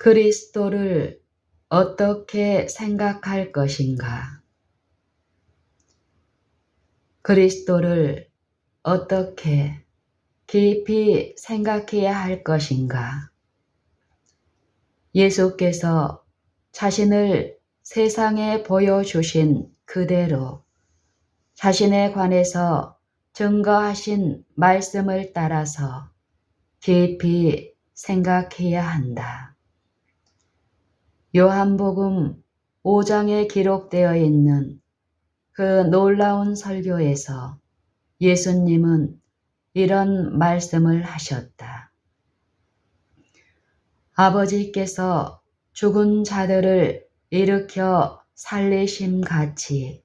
그리스도를 어떻게 생각할 것인가? 그리스도를 어떻게 깊이 생각해야 할 것인가? 예수께서 자신을 세상에 보여주신 그대로 자신에 관해서 증거하신 말씀을 따라서 깊이 생각해야 한다. 요한복음 5장에 기록되어 있는 그 놀라운 설교에서 예수님은 이런 말씀을 하셨다. 아버지께서 죽은 자들을 일으켜 살리심 같이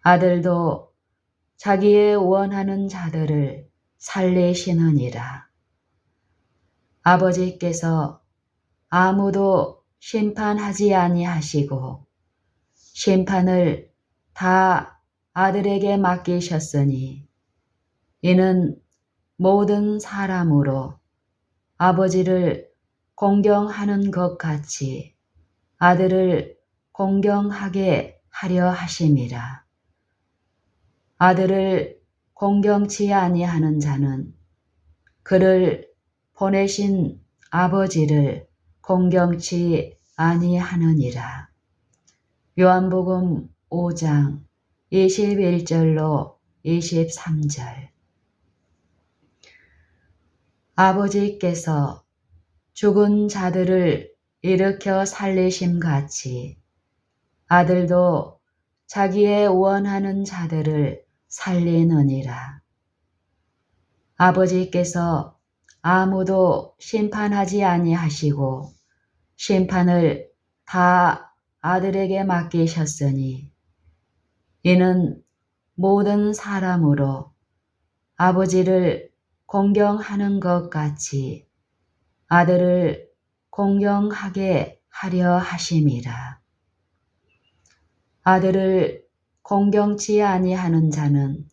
아들도 자기의 원하는 자들을 살리시느니라. 아버지께서 아무도 심판하지 아니하시고 심판을 다 아들에게 맡기셨으니 이는 모든 사람으로 아버지를 공경하는 것 같이 아들을 공경하게 하려 하심이라. 아들을 공경치 아니하는 자는 그를 보내신 아버지를 공경치 아니하느니라. 요한복음 5장 21절로 23절. 아버지께서 죽은 자들을 일으켜 살리심 같이 아들도 자기의 원하는 자들을 살리느니라. 아버지께서 아무도 심판하지 아니하시고 심판을 다 아들에게 맡기셨으니 이는 모든 사람으로 아버지를 공경하는 것 같이 아들을 공경하게 하려 하심이라. 아들을 공경치 아니하는 자는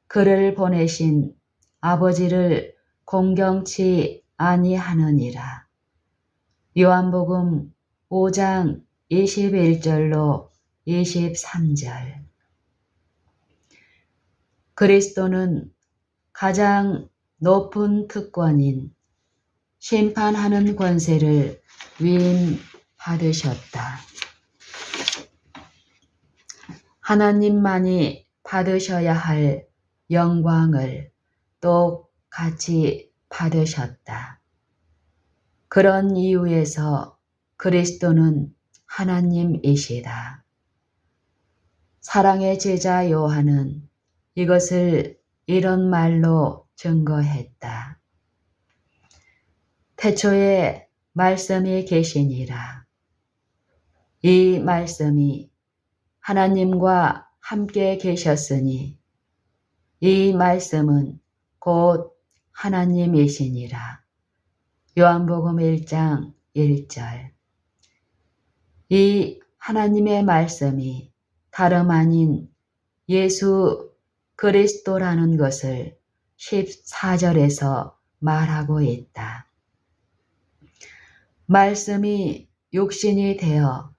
그를 보내신 아버지를 공경치 아니하느니라. 요한복음 5장 21절로 23절. 그리스도는 가장 높은 특권인 심판하는 권세를 위임받으셨다. 하나님만이 받으셔야 할 영광을 똑같이 받으셨다. 그런 이유에서 그리스도는 하나님이시다. 사랑의 제자 요한은 이것을 이런 말로 증거했다. 태초에 말씀이 계시니라. 이 말씀이 하나님과 함께 계셨으니 이 말씀은 곧 하나님이시니라. 요한복음 1장 1절. 이 하나님의 말씀이 다름 아닌 예수 그리스도라는 것을 14절에서 말하고 있다. 말씀이 육신이 되어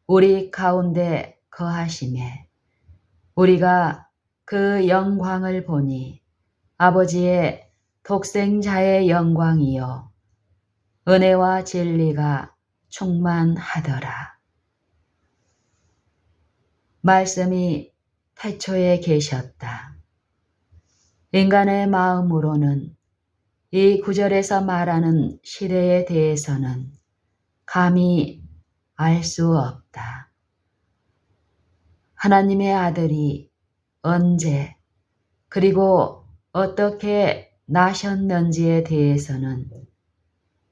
우리 가운데 거하심에 우리가 그 영광을 보니 아버지의 독생자의 영광이요 은혜와 진리가 충만하더라. 말씀이 태초에 계셨다. 인간의 마음으로는 이 구절에서 말하는 시대에 대해서는 감히 알 수 없다. 하나님의 아들이 언제 그리고 어떻게 나셨는지에 대해서는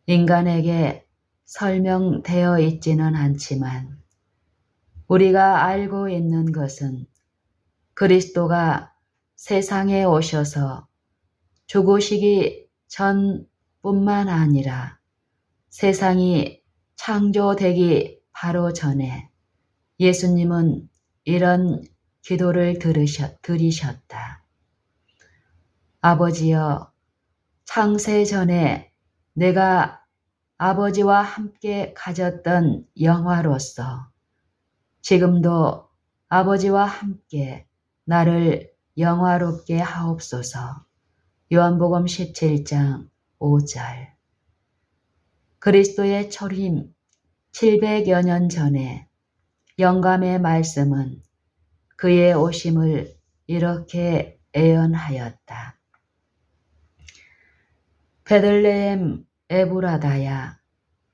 인간에게 설명되어 있지는 않지만 우리가 알고 있는 것은 그리스도가 세상에 오셔서 죽으시기 전뿐만 아니라 세상이 창조되기 바로 전에 예수님은 이런 기도를 드리셨다. 아버지여, 창세 전에 내가 아버지와 함께 가졌던 영화로서 지금도 아버지와 함께 나를 영화롭게 하옵소서. 요한복음 17장 5절. 그리스도의 초림 700여 년 전에 영감의 말씀은 그의 오심을 이렇게 예언하였다. 베들레헴 에브라다야,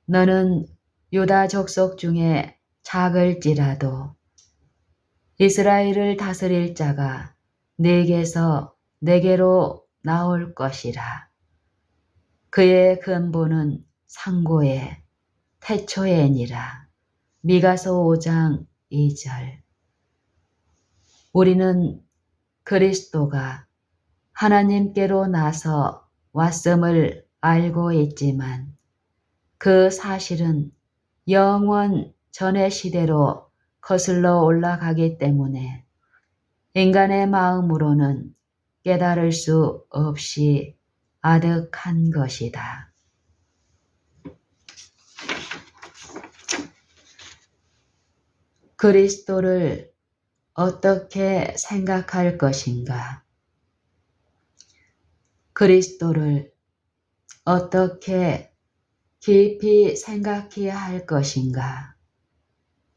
너는 유다 족속 중에 작을지라도 이스라엘을 다스릴 자가 네게서 내게로 나올 것이라. 그의 근본은 상고에 태초에니라. 미가서 5장 2절. 우리는 그리스도가 하나님께로 나서 왔음을 알고 있지만 그 사실은 영원 전의 시대로 거슬러 올라가기 때문에 인간의 마음으로는 깨달을 수 없이 아득한 것이다. 그리스도를 어떻게 생각할 것인가? 그리스도를 어떻게 깊이 생각해야 할 것인가?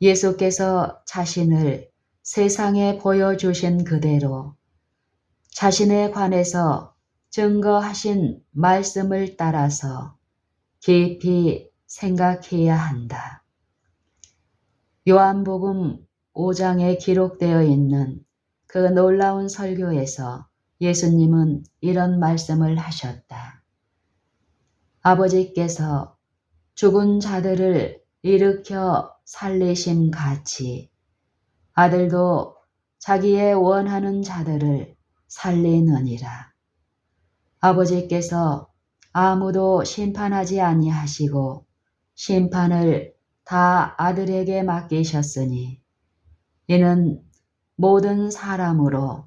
예수께서 자신을 세상에 보여주신 그대로 자신에 관해서 증거하신 말씀을 따라서 깊이 생각해야 한다. 요한복음 5장에 기록되어 있는 그 놀라운 설교에서 예수님은 이런 말씀을 하셨다. 아버지께서 죽은 자들을 일으켜 살리심 같이 아들도 자기의 원하는 자들을 살리느니라. 아버지께서 아무도 심판하지 아니하시고 심판을 다 아들에게 맡기셨으니 이는 모든 사람으로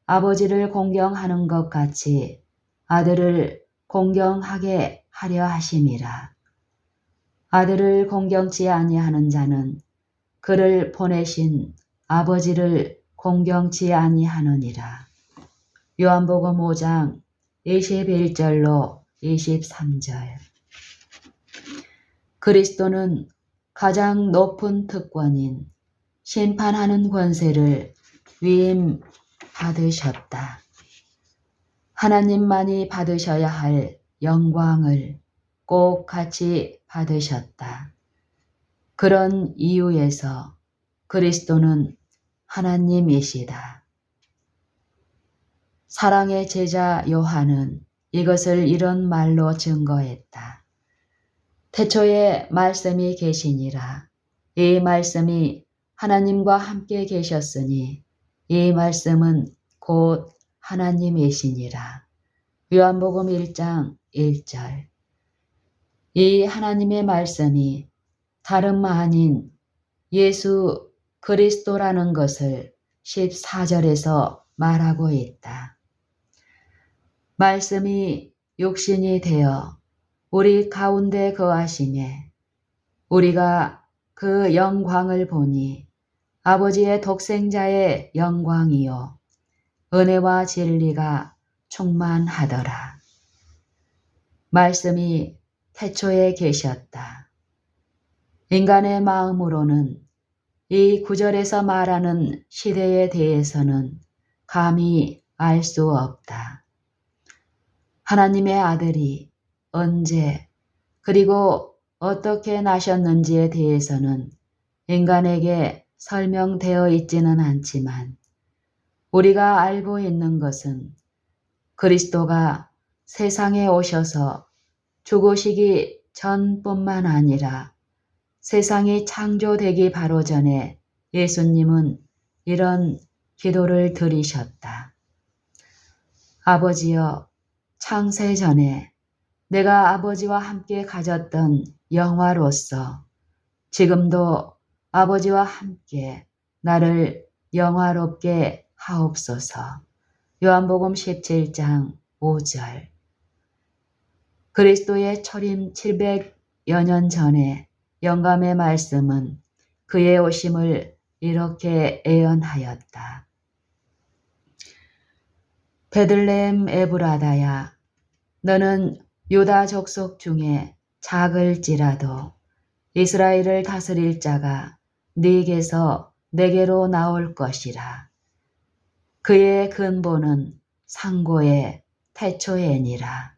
아버지를 공경하는 것 같이 아들을 공경하게 하려 하심이라. 아들을 공경치 아니하는 자는 그를 보내신 아버지를 공경치 아니하느니라. 요한복음 5장 21절로 23절. 그리스도는 가장 높은 특권인 심판하는 권세를 위임받으셨다. 하나님만이 받으셔야 할 영광을 꼭 같이 받으셨다. 그런 이유에서 그리스도는 하나님이시다. 사랑의 제자 요한은 이것을 이런 말로 증거했다. 태초에 말씀이 계시니라. 이 말씀이 하나님과 함께 계셨으니 이 말씀은 곧 하나님이시니라. 요한복음 1장 1절. 이 하나님의 말씀이 다름 아닌 예수 그리스도라는 것을 14절에서 말하고 있다. 말씀이 육신이 되어 우리 가운데 거하시매 우리가 그 영광을 보니 아버지의 독생자의 영광이요 은혜와 진리가 충만하더라. 말씀이 태초에 계셨다. 인간의 마음으로는 이 구절에서 말하는 시대에 대해서는 감히 알 수 없다. 하나님의 아들이 언제 그리고 어떻게 나셨는지에 대해서는 인간에게 설명되어 있지는 않지만 우리가 알고 있는 것은 그리스도가 세상에 오셔서 죽으시기 전뿐만 아니라 세상이 창조되기 바로 전에 예수님은 이런 기도를 드리셨다. 아버지여, 창세 전에 내가 아버지와 함께 가졌던 영화로서 지금도 아버지와 함께 나를 영화롭게 하옵소서. 요한복음 17장 5절. 그리스도의 초림 700여 여년 전에 영감의 말씀은 그의 오심을 이렇게 예언하였다. 베들레헴 에브라다야, 너는 유다 족속 중에 작을지라도 이스라엘을 다스릴 자가 네게서 내게로 나올 것이라. 그의 근본은 상고의 태초에니라.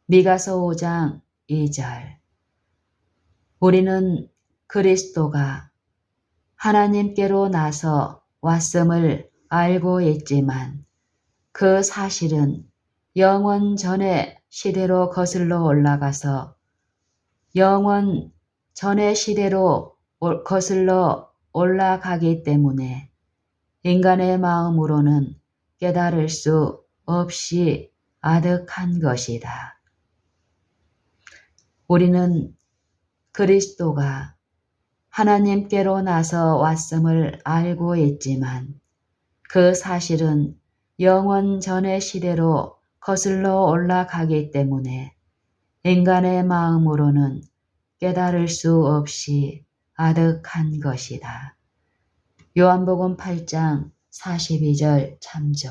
미가서 5장 2절. 우리는 그리스도가 하나님께로 나서 왔음을 알고 있지만 그 사실은 영원 전의 시대로 거슬러 올라가서 영원 전의 시대로 거슬러 올라가기 때문에 인간의 마음으로는 깨달을 수 없이 아득한 것이다. 우리는 그리스도가 하나님께로 나서 왔음을 알고 있지만 그 사실은 영원 전의 시대로 거슬러 올라가기 때문에 인간의 마음으로는 깨달을 수 없이 아득한 것이다. 요한복음 8장 42절 참조.